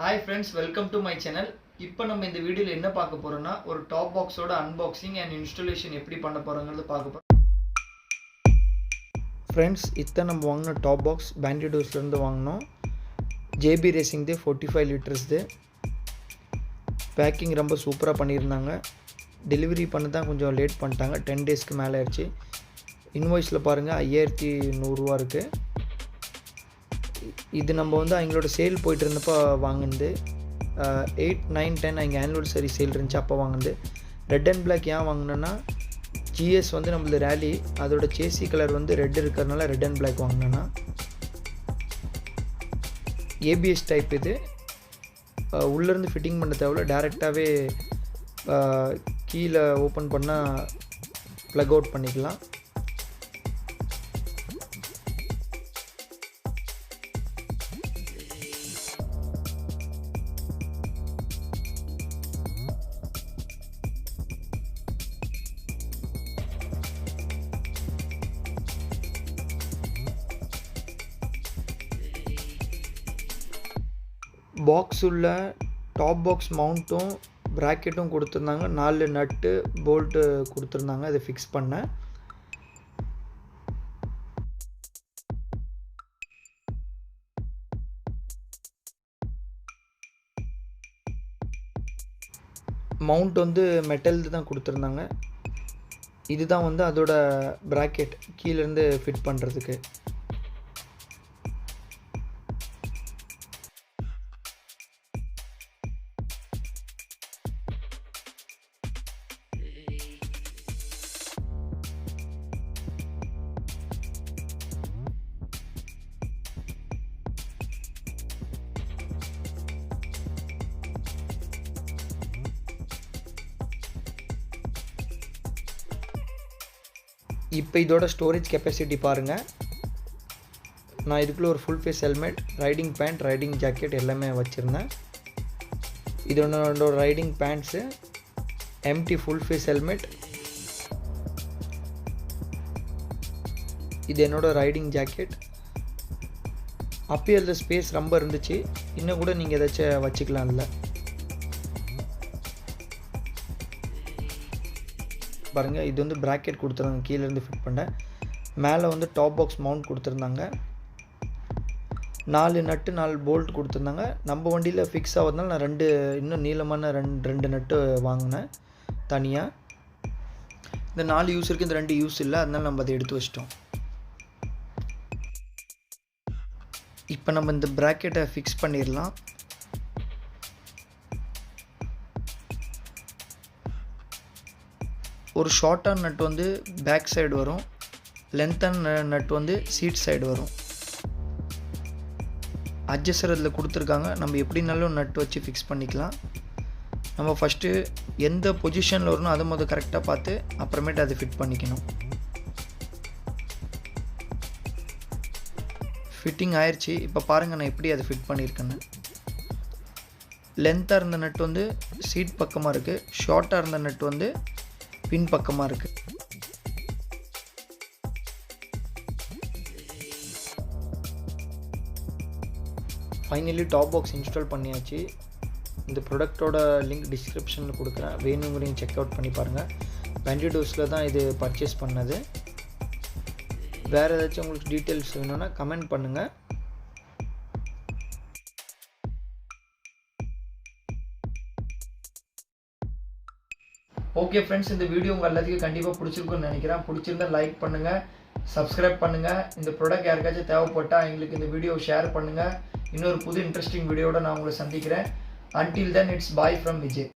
Hi friends, welcome to my channel. இப்போ நம்ம இந்த வீடியோல என்ன பார்க்க போறோம்னா ஒரு டாப் பாக்ஸோட அன்பாக்சிங் அண்ட் இன்ஸ்டாலேஷன் எப்படி பண்ண போறோம்ங்கறத பார்க்க போறோம். ஃப்ரெண்ட்ஸ், இத நம்ம வாங்குன டாப் பாக்ஸ் பேண்டிடோஸ்ல இருந்து வாங்குனோம். JB ரேசிங் தி 45 லிட்டர்ஸ் தி. பேக்கிங் ரொம்ப சூப்பரா பண்ணிருந்தாங்க. டெலிவரி பண்ண தான் கொஞ்சம் லேட் பண்ணிட்டாங்க. 10 டேஸ்க்கு மேல ஆயிருச்சு. இன்வாய்ஸ்ல பாருங்க 5100 ரூபாய் இருக்கு. இது நம்ம வந்து அவங்களோட சேல் போயிட்டு இருந்தப்போ வாங்குனது. 8, 9, 10 அவங்க ஆனிவர்சரி சேல் இருந்துச்சு அப்போ வாங்குனது. ரெட் அண்ட் பிளாக் ஏன் வாங்கினேன்னா GS வந்து நம்மளது ரேலி, அதோட சேசி கலர் வந்து ரெட் இருக்கிறதுனால ரெட் அண்ட் பிளாக் வாங்கினேன்னா. ABS டைப் இது. உள்ளேருந்து ஃபிட்டிங் பண்ண தேவையில்ல, டேரெக்டாகவே கீழே ஓப்பன் பண்ணால் ப்ளக் அவுட் பண்ணிக்கலாம். பாக்ஸ் உள்ள டாப் பாக்ஸ் மவுண்ட்டும் ப்ராக்கெட்டும் கொடுத்துருந்தாங்க. 4 நட்டு போல்ட்டு கொடுத்துருந்தாங்க. அதை ஃபிக்ஸ் பண்ண மவுண்ட் வந்து மெட்டல் தான் கொடுத்துருந்தாங்க. இதுதான் வந்து அதோட ப்ராக்கெட் கீழேருந்து ஃபிட் பண்ணுறதுக்கு. இப்போ இதோட ஸ்டோரேஜ் கெப்பாசிட்டி பாருங்கள். நான் இதுக்குள்ளே ஒரு full face helmet, riding pant, riding jacket எல்லாமே வச்சுருந்தேன். இதோட riding pants, MT full face helmet, இது என்னோட ரைடிங் ஜாக்கெட். அப்பயே அதில் ஸ்பேஸ் ரொம்ப இருந்துச்சு, இன்னும் கூட நீங்கள் ஏதாச்சும் வச்சுக்கலாம். இல்லை பாருங்கள், இது வந்து ப்ராக்கெட் கொடுத்துருந்தாங்க கீழேருந்து ஃபிட் பண்ண. மேலே வந்து டாப் பாக்ஸ் மவுண்ட் கொடுத்துருந்தாங்க. 4 நட்டு 4 போல்ட் கொடுத்துருந்தாங்க. நம்ம வண்டியில் ஃபிக்ஸ் ஆகிறதுனால நான் இன்னும் நீளமான ரெண்டு நட்டு வாங்கினேன் தனியாக. இந்த 4 யூஸ் இருக்குது, இந்த 2 யூஸ் இல்லை, அதனால நம்ம அதை எடுத்து வச்சிட்டோம். இப்போ நம்ம இந்த ப்ராக்கெட்டை ஃபிக்ஸ் பண்ணிடலாம். ஒரு ஷார்ட்டான நட் வந்து பேக் சைடு வரும், லென்த்தான நட் வந்து சீட் சைடு வரும். அட்ஜஸ்டர் அதில் கொடுத்துருக்காங்க. நம்ம எப்படினாலும் நட் வச்சு ஃபிக்ஸ் பண்ணிக்கலாம். நம்ம ஃபஸ்ட்டு எந்த பொசிஷனில் வரணும் அதை கரெக்டாக பார்த்து அப்புறமேட்டு அதை ஃபிட் பண்ணிக்கணும். ஃபிட்டிங் ஆயிடுச்சு. இப்போ பாருங்கள் நான் எப்படி அதை ஃபிட் பண்ணியிருக்கேன்னு. லென்த்தாக இருந்த நட் வந்து சீட் பக்கமாக இருக்குது, ஷார்ட்டாக இருந்த நட் வந்து பின் பக்கமாக இருக்குது. ஃபைனலி டாப் பாக்ஸ் இன்ஸ்டால் பண்ணியாச்சு. இந்த ப்ராடக்டோட லிங்க் டிஸ்கிரிப்ஷனில் கொடுக்குறேன், வேணுங்கிறீங்க செக் அவுட் பண்ணி பாருங்கள். பேண்டிடோஸில் தான் இது பர்ச்சேஸ் பண்ணது. வேறு ஏதாச்சும் உங்களுக்கு டீட்டெயில்ஸ் வேணும்னா கமெண்ட் பண்ணுங்கள். ஓகே ஃப்ரெண்ட்ஸ், இந்த வீடியோ உங்கள் எல்லாத்துக்கும் கண்டிப்பாக பிடிச்சிருக்குன்னு நினைக்கிறேன். பிடிச்சிருந்தா லைக் பண்ணுங்கள், சப்ஸ்கிரைப் பண்ணுங்கள். இந்த ப்ராடக்ட் யாருக்காச்சும் தேவைப்பட்டால் எங்களுக்கு இந்த வீடியோ ஷேர் பண்ணுங்கள். இன்னொரு புது இன்ட்ரெஸ்டிங் வீடியோட நான் உங்களை சந்திக்கிறேன். Until then, it's bye from Vijay.